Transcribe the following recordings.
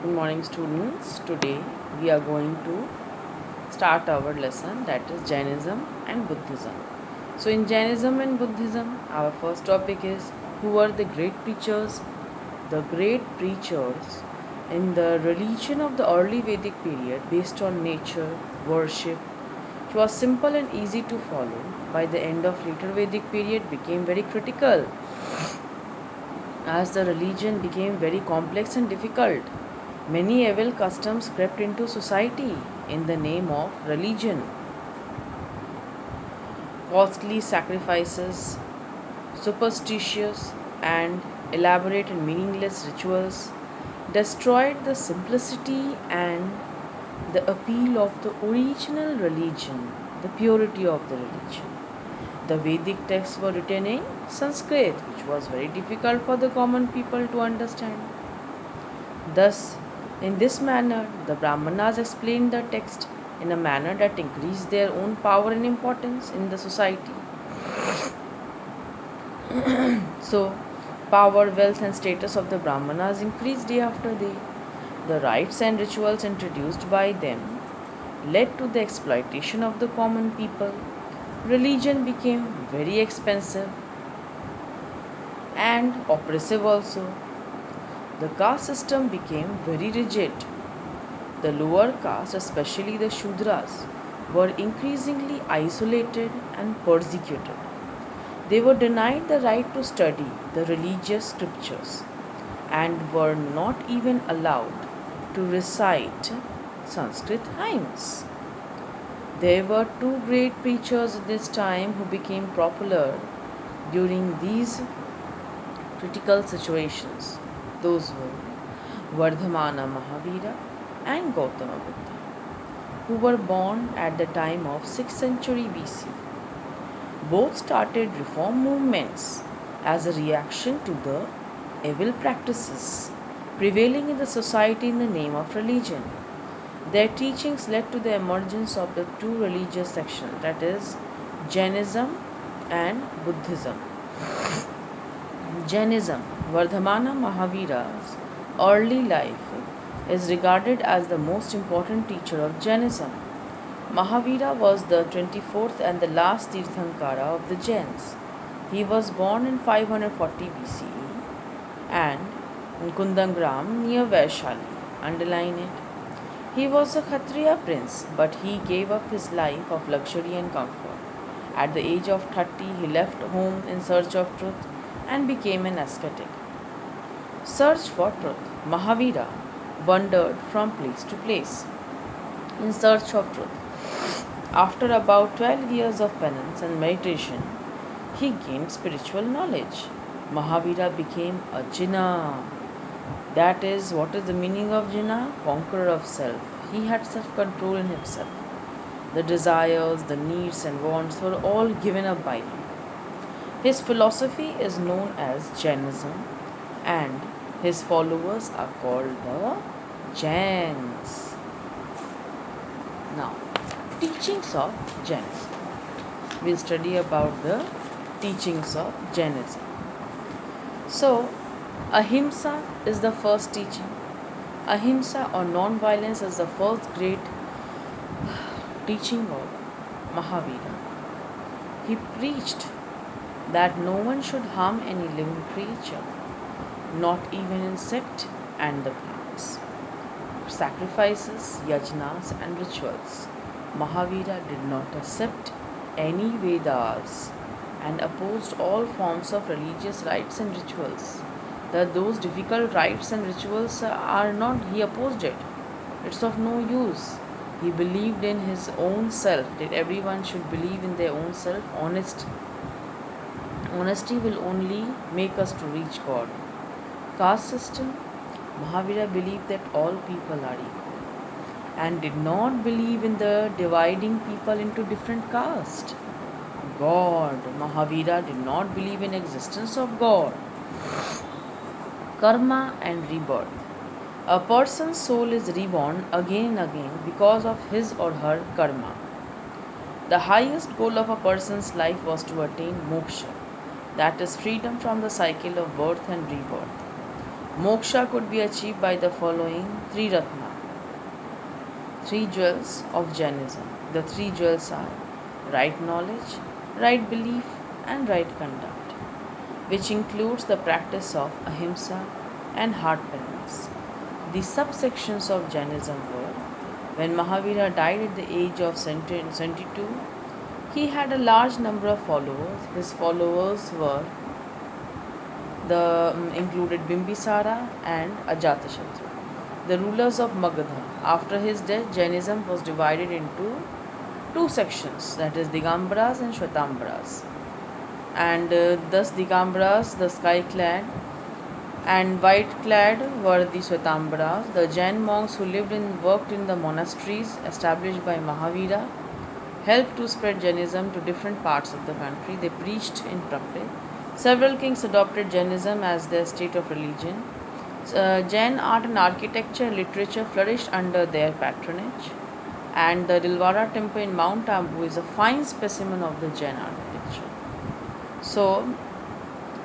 Good morning, students. Today we are going to start our lesson, that is Jainism and Buddhism. So, in Jainism and Buddhism, our first topic is who are the great preachers? The great preachers in the religion of the early Vedic period, based on nature, worship, it was simple and easy to follow. By the end of later Vedic period, became very critical as the religion became very complex and difficult. Many evil customs crept into society in the name of religion. Costly sacrifices, superstitious and elaborate and meaningless rituals destroyed the simplicity and the appeal of the original religion, the purity of the religion. The Vedic texts were written in Sanskrit, which was very difficult for the common people to understand. Thus, in this manner, the Brahmanas explained the text in a manner that increased their own power and importance in the society. So, power, wealth, and status of the Brahmanas increased day after day. The rites and rituals introduced by them led to the exploitation of the common people. Religion became very expensive and oppressive also. The caste system became very rigid. The lower caste, especially the Shudras, were increasingly isolated and persecuted. They were denied the right to study the religious scriptures and were not even allowed to recite Sanskrit hymns. There were two great preachers at this time who became popular during these critical situations. Those were Vardhamana Mahavira and Gautama Buddha, who were born at the time of 6th century BC. Both started reform movements as a reaction to the evil practices prevailing in the society in the name of religion. Their teachings led to the emergence of the two religious sections, that is, Jainism and Buddhism. Jainism, Vardhamana Mahavira's early life is regarded as the most important teacher of Jainism. Mahavira was the 24th and the last Tirthankara of the Jains. He was born in 540 BCE and in Kundangram near Vaishali. Underline it. He was a Kshatriya prince, but he gave up his life of luxury and comfort. At the age of 30, he left home in search of truth and became an ascetic. Search for truth. Mahavira wandered from place to place in search of truth. After about 12 years of penance and meditation, he gained spiritual knowledge. Mahavira became a Jinnah. That is, what is the meaning of Jinnah? Conqueror of self. He had self control in himself. The desires, the needs, and wants were all given up by him. His philosophy is known as Jainism, and his followers are called the Jains. Now, teachings of Jainism. We'll study about the teachings of Jainism. So, Ahimsa is the first teaching. Ahimsa or non-violence is the first great teaching of Mahavira. He preached that no one should harm any living creature, not even insect and the plants. Sacrifices, yajnas and rituals. Mahavira did not accept any Vedas and opposed all forms of religious rites and rituals. That those difficult rites and rituals are not, he opposed it. It's of no use. He believed in his own self, that everyone should believe in their own self. Honesty will only make us to reach God. Caste system, Mahavira believed that all people are equal and did not believe in the dividing people into different castes. God, Mahavira did not believe in existence of God. Karma and rebirth. A person's soul is reborn again and again because of his or her karma. The highest goal of a person's life was to attain moksha, that is, freedom from the cycle of birth and rebirth. Moksha could be achieved by the following three ratna, three jewels of Jainism. The three jewels are right knowledge, right belief, and right conduct, which includes the practice of ahimsa and heart penance. The subsections of Jainism were: when Mahavira died at the age of 72, he had a large number of followers. His followers were included Bimbisara and Ajatashatru, the rulers of Magadha. After his death, Jainism was divided into two sections, that is Digambaras and Shwetambaras. And thus Digambaras, the sky clad, and white clad were the Shwetambaras, the Jain monks who lived and worked in the monasteries established by Mahavira, helped to spread Jainism to different parts of the country. They preached in Prakrit. Several kings adopted Jainism as their state of religion. Jain art and architecture and literature flourished under their patronage, and the Dilwara temple in Mount Abu is a fine specimen of the Jain architecture. So,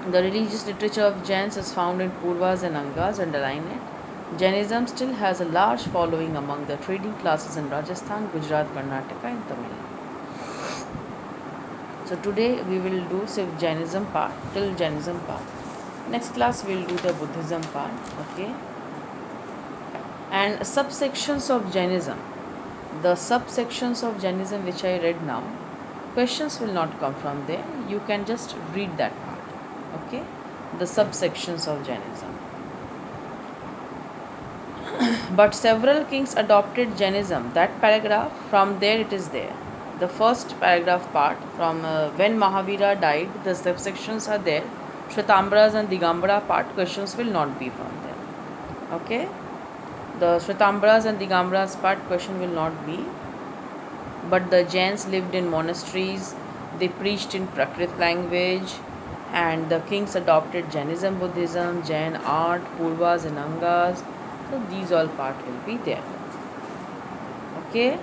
the religious literature of Jains is found in Purvas and Angas, underline it. Jainism still has a large following among the trading classes in Rajasthan, Gujarat, Karnataka, and Tamil Nadu. So today we will do Siv Jainism part till Jainism part. Next class we will do the Buddhism part. Okay. And subsections of Jainism. The subsections of Jainism which I read now, questions will not come from there. You can just read that part. Okay. The subsections of Jainism. But several kings adopted Jainism. That paragraph, from there it is there. The first paragraph part, from when Mahavira died, the subsections are there. Shwetambaras and Digambara part, questions will not be from there. Okay. The Shwetambaras and Digambaras part, question will not be. But the Jains lived in monasteries, they preached in Prakrit language, and the kings adopted Jainism, Buddhism, Jain art, Purvas and Angas. So these all part will be there. Okay.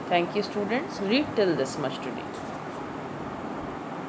Thank you, students. Read till this much today.